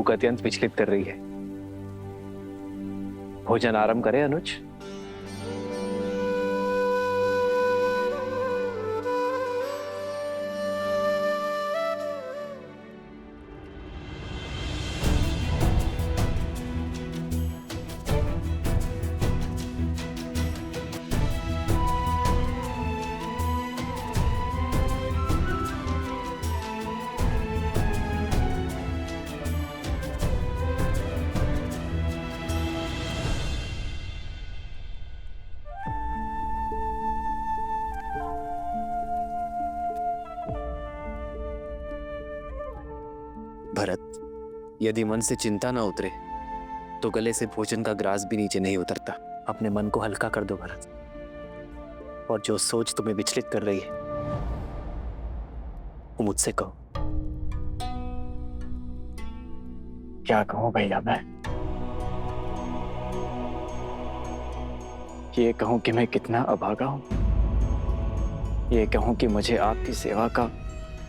भूख अत्यंत विचलित कर रही है। भोजन आरंभ करें अनुज। भरत, यदि मन से चिंता ना उतरे तो गले से भोजन का ग्रास भी नीचे नहीं उतरता। अपने मन को हल्का कर दो भरत, और जो सोच तुम्हें विचलित कर रही है वो मुझसे कहो। क्या कहूं भैया मैं? ये कहूं कि मैं कितना अभागा हूं, ये कहूं कि मुझे आपकी सेवा का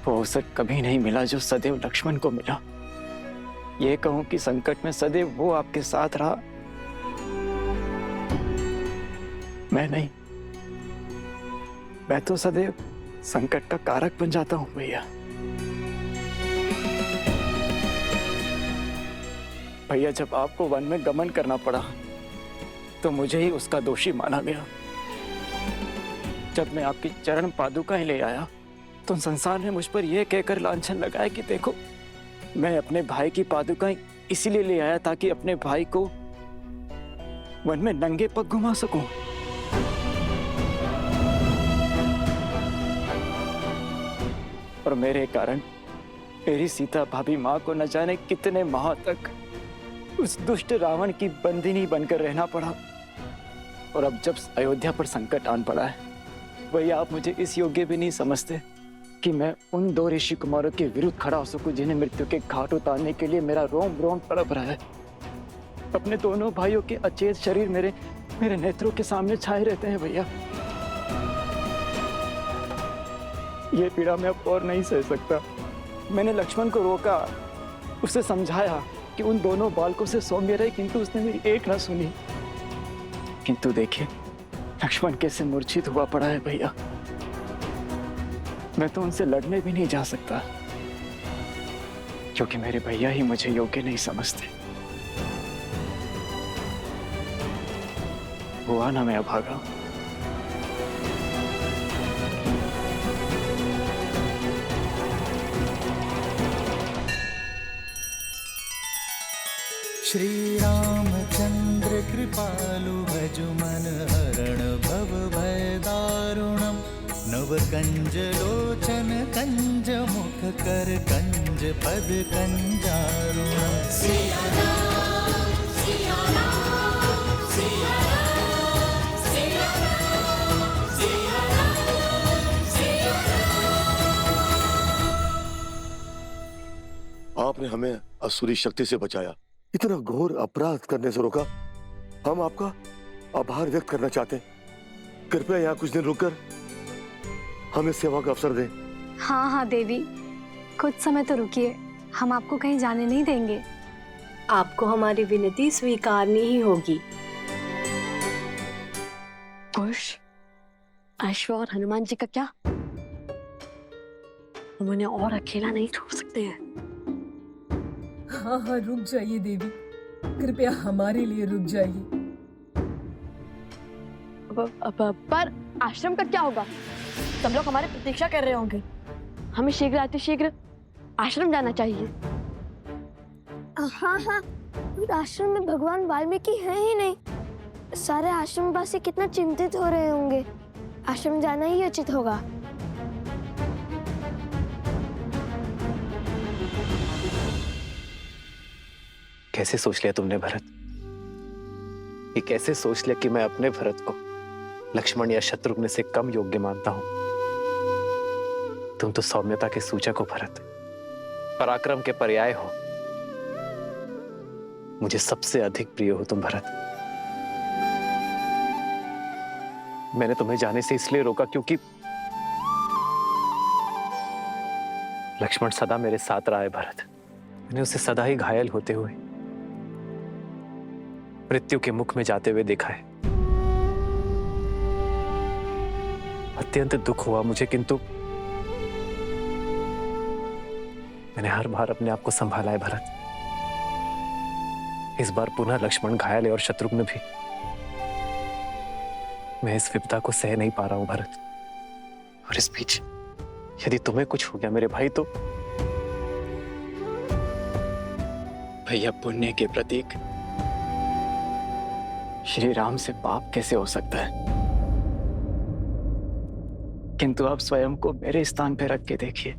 वो अवसर कभी नहीं मिला जो सदैव लक्ष्मण को मिला। ये कहूं कि संकट में सदैव वो आपके साथ रहा, मैं नहीं। मैं तो सदैव संकट का कारक बन जाता हूं भैया। भैया, जब आपको वन में गमन करना पड़ा तो मुझे ही उसका दोषी माना गया। जब मैं आपकी चरण पादुकाएं ले आया तो संसार ने मुझ पर यह कहकर लांछन लगाया कि देखो, मैं अपने भाई की पादुकाएं इसीलिए ले आया ताकि अपने भाई को वन में नंगे पग घुमा सकूं। और मेरे कारण मेरी सीता भाभी माँ को न जाने कितने माह तक उस दुष्ट रावण की बंदिनी बनकर रहना पड़ा। और अब जब अयोध्या पर संकट आन पड़ा है, भैया आप मुझे इस योग्य भी नहीं समझते कि मैं उन दो ऋषि कुमारों के विरुद्ध खड़ा हो सकूं जिन्हें मृत्यु के घाट उतारने के लिए मेरा रोम रोम तड़प रहा है। अपने दोनों भाइयों के अचेत शरीर मेरे नेत्रों के सामने छाए रहते हैं भैया। ये पीड़ा मैं अब और नहीं सह सकता। मैंने लक्ष्मण को रोका, उसे समझाया कि उन दोनों बालकों से सौम्य रहे, किंतु उसने मेरी एक ना सुनी। किंतु देखिए लक्ष्मण कैसे मूर्छित हुआ पड़ा है भैया। मैं तो उनसे लड़ने भी नहीं जा सकता क्योंकि मेरे भैया ही मुझे योग्य नहीं समझते। हुआ ना मैं अभागा। श्री रामचंद्र कृपालु भजु मन हरण भव भय दारुणम। नव कंज लोचन कंज मुख कर कंज पद कंजारुणम। सिया राम, सिया राम, सिया राम, सिया राम, सिया राम, सिया राम। आपने हमें असुरी शक्ति से बचाया, इतना घोर अपराध करने से रोका। हम आपका आभार व्यक्त करना चाहते हैं। कृपया यहाँ कुछ दिन रुककर हमें सेवा का अवसर दें। हाँ हाँ देवी, कुछ समय तो रुकिए, हम आपको कहीं जाने नहीं देंगे। आपको हमारी विनती स्वीकारनी ही होगी। कुश, अश्व और हनुमान जी का क्या? हम उन्हें और अकेला नहीं छोड़ सकते हैं। हाँ हाँ रुक जाइए देवी, कृपया हमारे लिए रुक जाइए। पर आश्रम का क्या होगा? सब लोग हमारी प्रतीक्षा कर रहे होंगे। हमें शीघ्र अतिशीघ्र आश्रम जाना चाहिए। हाँ हाँ, आश्रम में भगवान वाल्मीकि हैं ही नहीं। सारे आश्रमवासी कितना चिंतित हो रहे होंगे। आश्रम जाना ही उचित होगा। कैसे सोच लिया तुमने भरत? ये कैसे सोच लिया कि मैं अपने भरत को लक्ष्मण या शत्रुघ्न से कम योग्य मानता हूं? तुम तो सौम्यता के सूचक हो भरत, पराक्रम के पर्याय हो। मुझे सबसे अधिक प्रिय हो तुम भरत। मैंने तुम्हें जाने से इसलिए रोका क्योंकि लक्ष्मण सदा मेरे साथ रहा है भरत। मैंने उसे सदा ही घायल होते हुए, मृत्यु के मुख में जाते हुए देखा है। अत्यंत दुख हुआ मुझे, किंतु मैंने हर बार अपने आप को संभाला है भरत। इस बार पुनः लक्ष्मण घायल है और शत्रुघ्न भी। मैं इस विपदा को सह नहीं पा रहा हूं भरत। और इस बीच यदि तुम्हें कुछ हो गया मेरे भाई, तो भैया, पुण्य के प्रतीक श्री राम से पाप कैसे हो सकता है? किंतु आप स्वयं को मेरे स्थान पर रख के देखिए।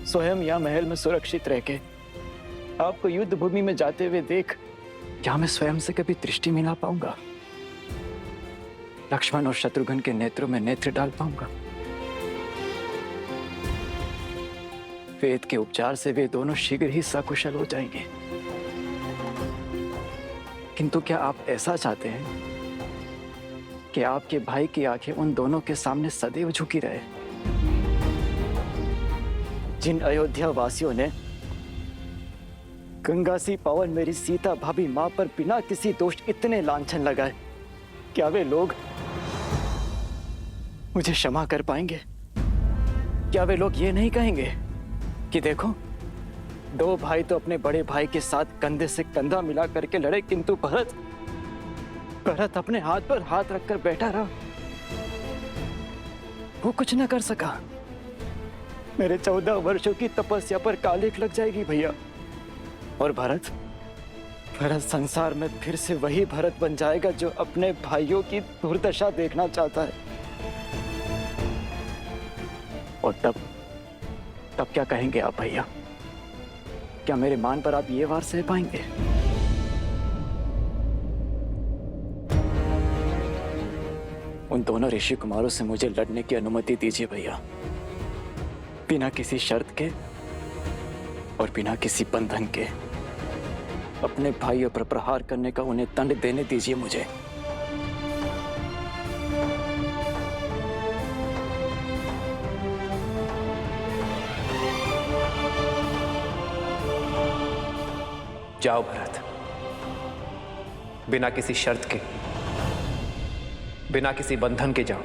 स्वयं या महल में सुरक्षित रह के आपको युद्ध भूमि में जाते हुए देख, क्या मैं स्वयं से कभी दृष्टि मिला पाऊंगा? लक्ष्मण और शत्रुघ्न के नेत्रों में नेत्र डाल पाऊंगा? वेद के उपचार से वे दोनों शीघ्र ही सकुशल हो जाएंगे। किंतु क्या आप ऐसा चाहते हैं कि आपके भाई की आंखें उन दोनों के सामने सदैव झुकी रहे? जिन अयोध्या वासियों ने गंगा सी पावन मेरी सीता भाभी मां पर बिना किसी दोष इतने लांछन लगाए, क्या वे लोग मुझे क्षमा कर पाएंगे? क्या वे लोग ये नहीं कहेंगे कि देखो, दो भाई तो अपने बड़े भाई के साथ कंधे से कंधा मिला करके लड़े, किंतु भरत अपने हाथ पर हाथ रखकर बैठा रहा, वो कुछ न कर सका। मेरे 14 वर्षों की तपस्या पर कालिक लग जाएगी भैया। और भरत संसार में फिर से वही भरत बन जाएगा जो अपने भाइयों की दुर्दशा देखना चाहता है। और तब क्या कहेंगे आप भैया? क्या मेरे मान पर आप ये वार सह पाएंगे? उन दोनों ऋषि कुमारों से मुझे लड़ने की अनुमति दीजिए भैया, बिना किसी शर्त के और बिना किसी बंधन के। अपने भाइयों पर प्रहार करने का उन्हें दंड देने दीजिए मुझे। जाओ भरत, बिना किसी शर्त के, बिना किसी बंधन के जाओ,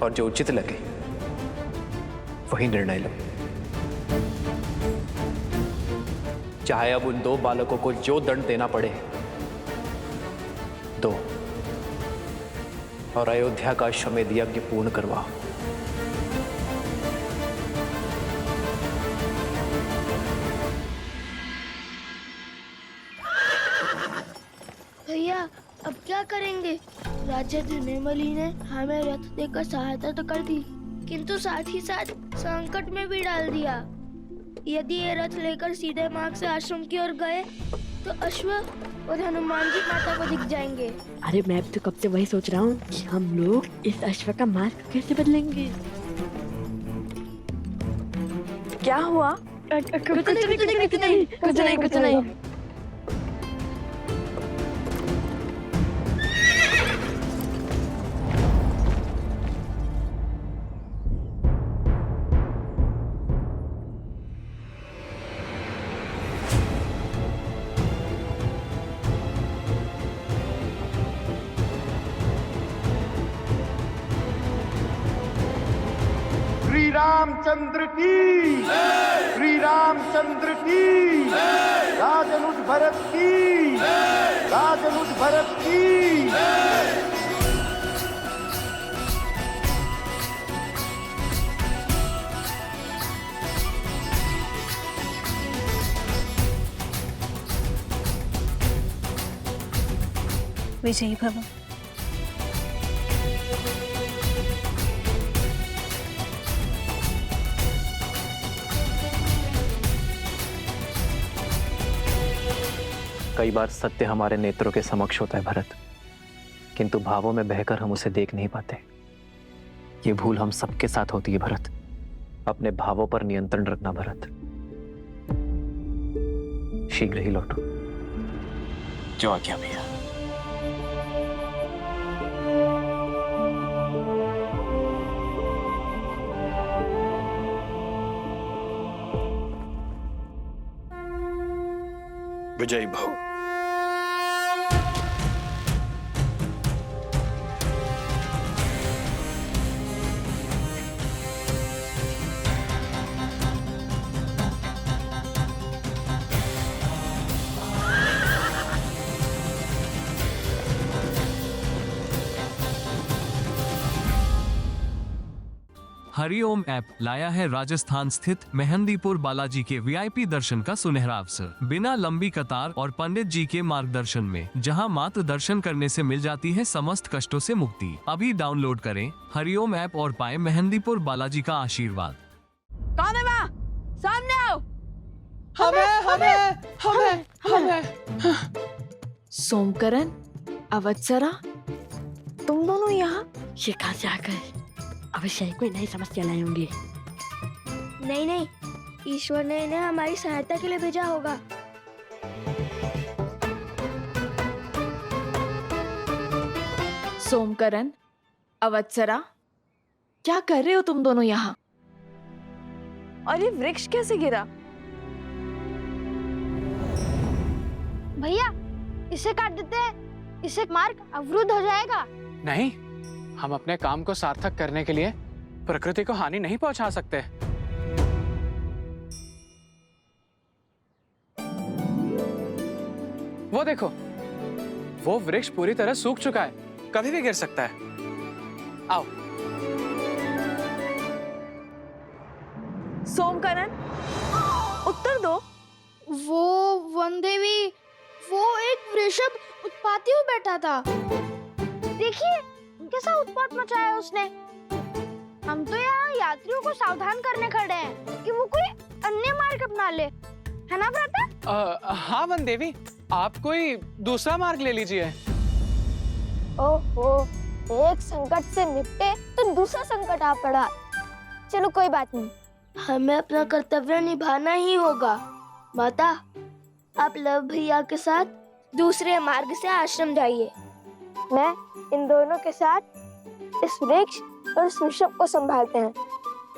और जो उचित लगे वही निर्णय लो। चाहे अब उन दो बालकों को जो दंड देना पड़े दो, और अयोध्या का अश्वमेध यज्ञ पूर्ण करवाओ। भैया, अब क्या करेंगे? राजा धनेमली ने हमें रथ देकर सहायता तो कर दी, किंतु साथ ही साथ संकट में भी डाल दिया। यदि ये रथ लेकर सीधे मार्ग से आश्रम की ओर गए तो अश्व और हनुमान जी माता को दिख जाएंगे। अरे मैं तो कब से वही सोच रहा हूँ कि हम लोग इस अश्व का मार्ग कैसे बदलेंगे। क्या हुआ? कुछ नहीं। श्री रामचंद्र की, श्री रामचंद्र की, राजनुज भरत की, राजनुज भरत की। विजयी भव। कई बार सत्य हमारे नेत्रों के समक्ष होता है भरत, किंतु भावों में बहकर हम उसे देख नहीं पाते। ये भूल हम सबके साथ होती है भरत। अपने भावों पर नियंत्रण रखना भरत। शीघ्र ही लौटो। जो आज्ञा भैया। विजयी भव। हरिओम ऐप लाया है राजस्थान स्थित मेहंदीपुर बालाजी के वीआईपी दर्शन का सुनहरा अवसर। बिना लंबी कतार और पंडित जी के मार्गदर्शन में जहां मात्र दर्शन करने से मिल जाती है समस्त कष्टों से मुक्ति। अभी डाउनलोड करें हरिओम ऐप और पाएं मेहंदीपुर बालाजी का आशीर्वाद। कौन है वहाँ? सामने आओ। हमें सोमकरण, अवत्सरा, तुम दोनों यहाँ? ये कहाँ से आ गए? अवश्य कोई नई समस्या लाए होंगे। नहीं नहीं, ईश्वर ने इन्हें हमारी सहायता के लिए भेजा होगा। सोमकरण, अवत्सरा, क्या कर रहे हो तुम दोनों यहाँ? और ये वृक्ष कैसे गिरा? भैया, इसे काट देते हैं, इससे मार्ग अवरुद्ध हो जाएगा। नहीं, हम अपने काम को सार्थक करने के लिए प्रकृति को हानि नहीं पहुंचा सकते। वो देखो, वो वृक्ष पूरी तरह सूख चुका है, कभी भी गिर सकता है। आओ। सोमकरण, उत्तर दो। वो वनदेवी, वो एक वृषभ उत्पाती हुआ बैठा था। देखिए कैसा उत्पात मचाया उसने। हम तो यहाँ यात्रियों को सावधान करने खड़े हैं कि वो कोई अन्य मार्ग अपना ले, है ना भ्राता? हाँ वन देवी, आप कोई दूसरा मार्ग ले लीजिए। ओहो, एक संकट से निपटे तो दूसरा संकट आ पड़ा। चलो कोई बात नहीं, हमें अपना कर्तव्य निभाना ही होगा। माता, आप लव भैया के साथ दूसरे मार्ग से आश्रम जाइए। मैं इन दोनों के साथ इस वृक्ष और इस वृषभ को संभालते हैं।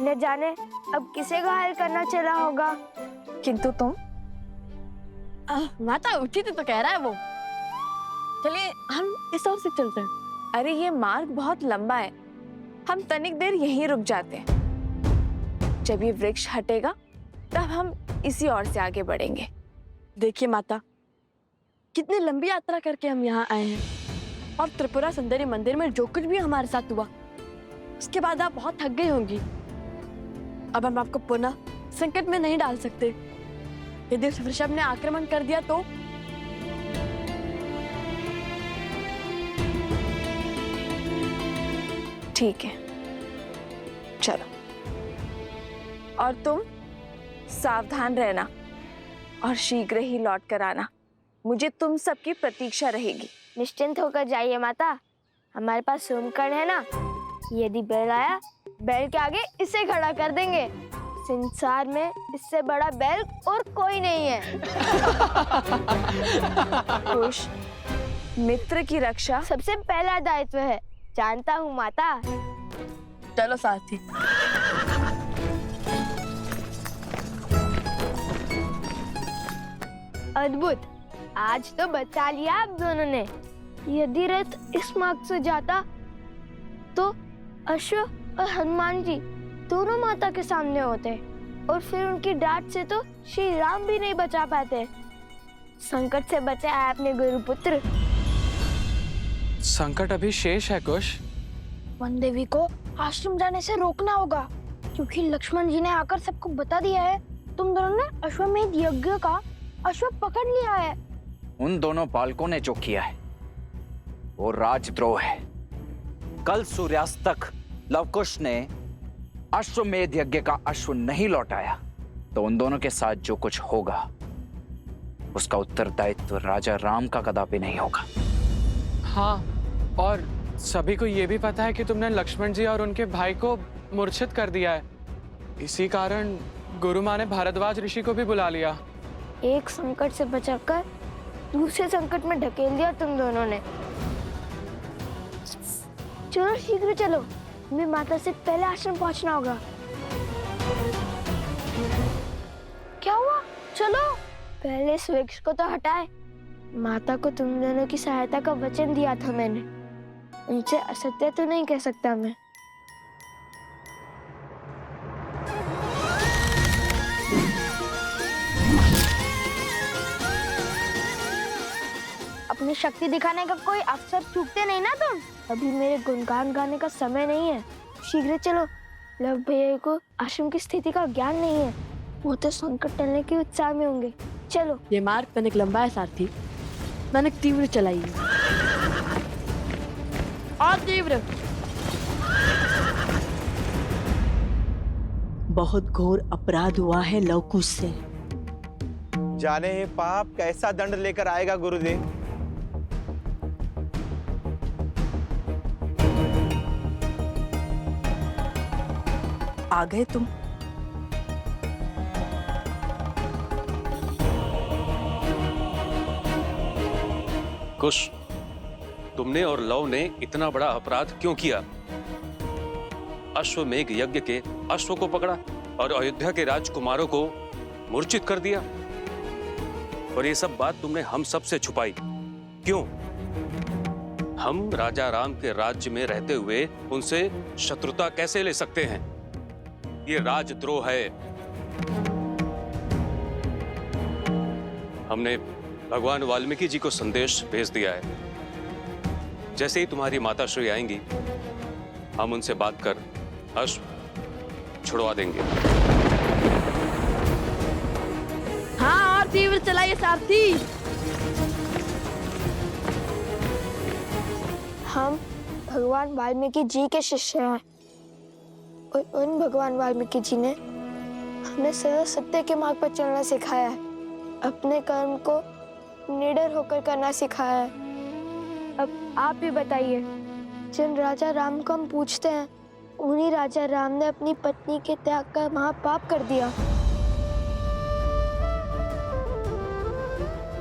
न जाने अब किसे घायल करना चला होगा। किंतु तुम? माता उचित तो कह रहा है वो। चलिए हम इस ओर से चलते हैं। अरे ये मार्ग बहुत लंबा है, हम तनिक देर यहीं रुक जाते हैं। जब ये वृक्ष हटेगा तब हम इसी ओर से आगे बढ़ेंगे। देखिए माता, कितनी लंबी यात्रा करके हम यहाँ आए हैं और त्रिपुरा सुंदरी मंदिर में जो कुछ भी हमारे साथ हुआ उसके बाद आप बहुत थक गई होंगी। अब हम आपको पुनः संकट में नहीं डाल सकते। यदि उस वृषभ ने आक्रमण कर दिया तो? ठीक है, चलो। और तुम सावधान रहना और शीघ्र ही लौट कर आना। मुझे तुम सबकी प्रतीक्षा रहेगी। निश्चिंत होकर जाइए माता, हमारे पास सोमकर्ण है ना। यदि बैल आया, बैल के आगे इसे खड़ा कर देंगे। संसार में इससे बड़ा बैल और कोई नहीं है। खुश, मित्र की रक्षा सबसे पहला दायित्व है, जानता हूँ माता। चलो साथी। अद्भुत, आज तो बचा लिया आप दोनों ने। यदि रथ इस मार्ग से जाता तो अश्व और हनुमान जी दोनों माता के सामने होते और फिर उनकी डांट से तो श्री राम भी नहीं बचा पाते। संकट से बचे आए अपने गुरुपुत्र। संकट अभी शेष है कुश। वन देवी को आश्रम जाने से रोकना होगा, क्योंकि लक्ष्मण जी ने आकर सबको बता दिया है तुम दोनों ने अश्वमेध यज्ञ का अश्व पकड़ लिया है। उन दोनों बालकों ने जो किया है वो राजद्रोह है। कल सूर्यास्त तक लवकुश ने अश्वमेध यज्ञ का अश्व नहीं लौटाया तो उन दोनों के साथ जो कुछ होगा उसका उत्तरदायित्व राजा राम का कदापि नहीं होगा। हाँ, और सभी को ये भी पता है कि तुमने लक्ष्मण जी और उनके भाई को मूर्छित कर दिया है। इसी कारण गुरु माँ ने भारद्वाज ऋषि को भी बुला लिया। एक संकट से बचाकर दूसरे संकट में ढकेल दिया तुम दोनों ने। चलो शीघ्र चलो, हमें माता से पहले आश्रम पहुंचना होगा। क्या हुआ? चलो, पहले इस वृक्ष को तो हटाए। माता को तुम दोनों की सहायता का वचन दिया था मैंने, उनसे असत्य तो नहीं कह सकता मैं। अपनी शक्ति दिखाने का कोई अवसर चूकते नहीं ना तुम। अभी मेरे गुणगान गाने का समय नहीं है, शीघ्र चलो। लव भैया को आश्रम की स्थिति का ज्ञान नहीं है, वो तो संकट टलने के उत्साह में होंगे। चलो। ये मार्ग तनिक लंबा है सारथी, तनिक तीव्र चलाइए। और तीव्र। बहुत घोर अपराध हुआ है लवकुश से। जाने ही पाप कैसा दंड लेकर आएगा गुरुदेव। आ गए तुम। कुश, तुमने और लव ने इतना बड़ा अपराध क्यों किया? अश्वमेघ यज्ञ के अश्व को पकड़ा और अयोध्या के राजकुमारों को मूर्छित कर दिया, और ये सब बात तुमने हम सब से छुपाई क्यों? हम राजा राम के राज्य में रहते हुए उनसे शत्रुता कैसे ले सकते हैं? ये राजद्रोह है। हमने भगवान वाल्मीकि जी को संदेश भेज दिया है। जैसे ही तुम्हारी माता श्री आएंगी, हम उनसे बात कर अश्व छुड़वा देंगे। हाँ, और तीव्र चलाइए सारथी। हम भगवान वाल्मीकि जी के शिष्य हैं, और उन भगवान वाल्मीकि जी ने हमें सदा सत्य के मार्ग पर चलना सिखाया है, अपने कर्म को निडर होकर करना सिखाया है। अब आप भी बताइए, जिन राजा राम को हम पूछते हैं, उन्हीं राजा राम ने अपनी पत्नी के त्याग का महापाप कर दिया।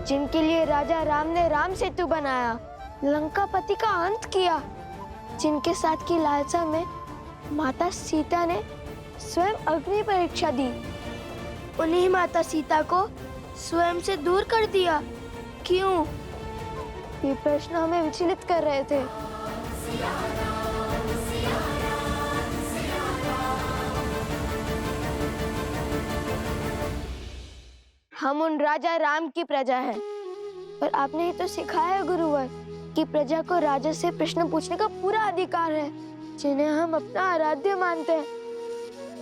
जिनके लिए राजा राम ने राम सेतु बनाया, लंकापति का अंत किया, जिनके साथ की लालसा में माता सीता ने स्वयं अग्नि परीक्षा दी, उन्हीं माता सीता को स्वयं से दूर कर दिया। क्यों? ये प्रश्न हमें विचलित कर रहे थे। हम उन राजा राम की प्रजा हैं, पर आपने ही तो सिखाया है गुरुवर कि प्रजा को राजा से प्रश्न पूछने का पूरा अधिकार है, जिन्हें हम अपना आराध्य मानते हैं,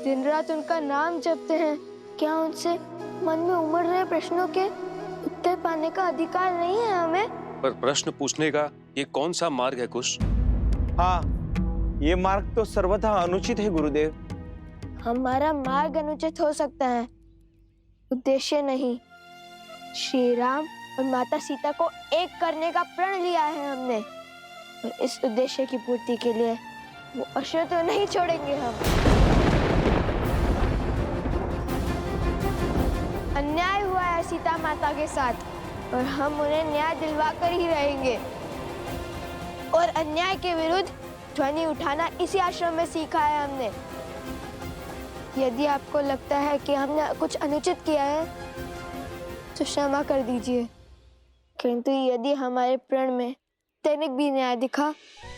दिन रात उनका नाम जपते हैं। क्या उनसे मन में उमड़ रहे प्रश्नों के उत्तर पाने का अधिकार नहीं है हमें? पर प्रश्न पूछने का ये कौन सा मार्ग है कुश? हाँ, ये मार्ग तो सर्वथा अनुचित है गुरुदेव। हमारा मार्ग अनुचित हो सकता है, उद्देश्य नहीं। श्री राम और माता सीता को एक करने का प्रण लिया है हमने, और इस उद्देश्य की पूर्ति के लिए वो अश्व तो नहीं छोड़ेंगे हम। अन्याय हुआ है सीता माता के साथ, और हम उन्हें न्याय दिलवा कर ही रहेंगे। और अन्याय के विरुद्ध ध्वनि उठाना इसी आश्रम में सीखा है हमने। यदि आपको लगता है कि हमने कुछ अनुचित किया है, तो क्षमा कर दीजिए, किंतु यदि हमारे प्रण में तनिक भी न्याय दिखा,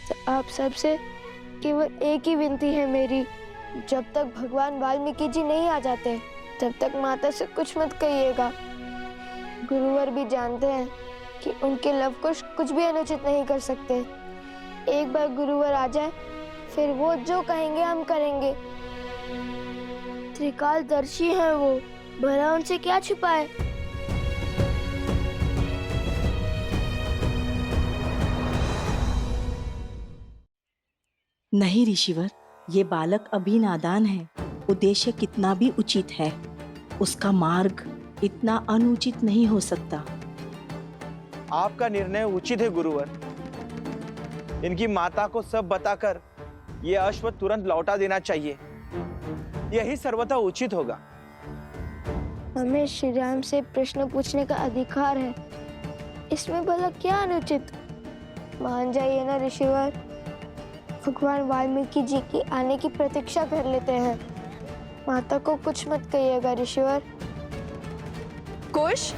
तो आप सबसे केवल एक ही विनती है मेरी, जब तक भगवान वाल्मीकि जी नहीं आ जाते, तब तक माता से कुछ मत कहिएगा। गुरुवर भी जानते हैं कि उनके लवकुश कुछ भी अनुचित नहीं कर सकते। एक बार गुरुवर आ जाए, फिर वो जो कहेंगे हम करेंगे। त्रिकालदर्शी है वो, भला उनसे क्या छुपाए। नहीं ऋषिवर, ये बालक अभी नादान है। उद्देश्य कितना भी उचित है, उसका मार्ग इतना अनुचित नहीं हो सकता। आपका निर्णय उचित है गुरुवर। इनकी माता को सब बताकर ये अश्व तुरंत लौटा देना चाहिए, यही सर्वथा उचित होगा। हमें श्री राम से प्रश्न पूछने का अधिकार है, इसमें भला क्या अनुचित? मान जाइए ना ऋषिवर, भगवान वाल्मीकि जी की आने की प्रतीक्षा कर लेते हैं। माता को कुछ मत कहिएगा ऋषिवर। कुश,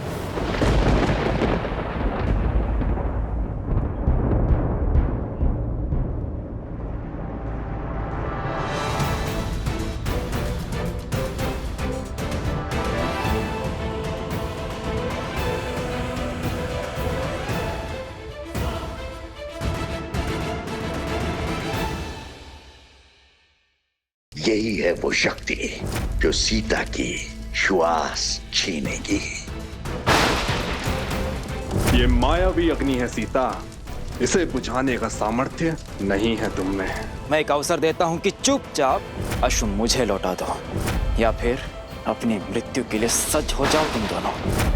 यही है वो शक्ति जो सीता की श्वास छीनेगी। ये मायावी अग्नि है सीता, इसे बुझाने का सामर्थ्य नहीं है तुम में। मैं एक अवसर देता हूँ कि चुपचाप अश्व मुझे लौटा दो, या फिर अपनी मृत्यु के लिए सज्ज हो जाओ तुम दोनों।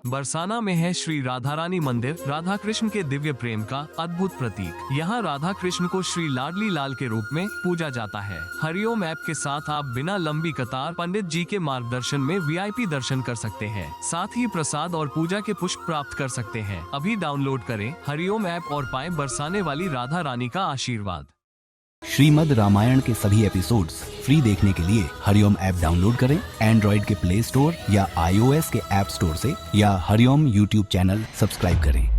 बरसाना में है श्री राधा रानी मंदिर, राधा कृष्ण के दिव्य प्रेम का अद्भुत प्रतीक। यहाँ राधा कृष्ण को श्री लाडली लाल के रूप में पूजा जाता है। हरिओम ऐप के साथ आप बिना लंबी कतार पंडित जी के मार्गदर्शन में VIP दर्शन कर सकते हैं। साथ ही प्रसाद और पूजा के पुष्प प्राप्त कर सकते हैं। अभी डाउनलोड करें हरिओम ऐप और पाएं बरसाने वाली राधा रानी का आशीर्वाद। श्रीमद् रामायण के सभी एपिसोड्स फ्री देखने के लिए हरिओम ऐप डाउनलोड करें एंड्रॉइड के प्ले स्टोर या iOS के ऐप स्टोर से, या हरिओम YouTube चैनल सब्सक्राइब करें।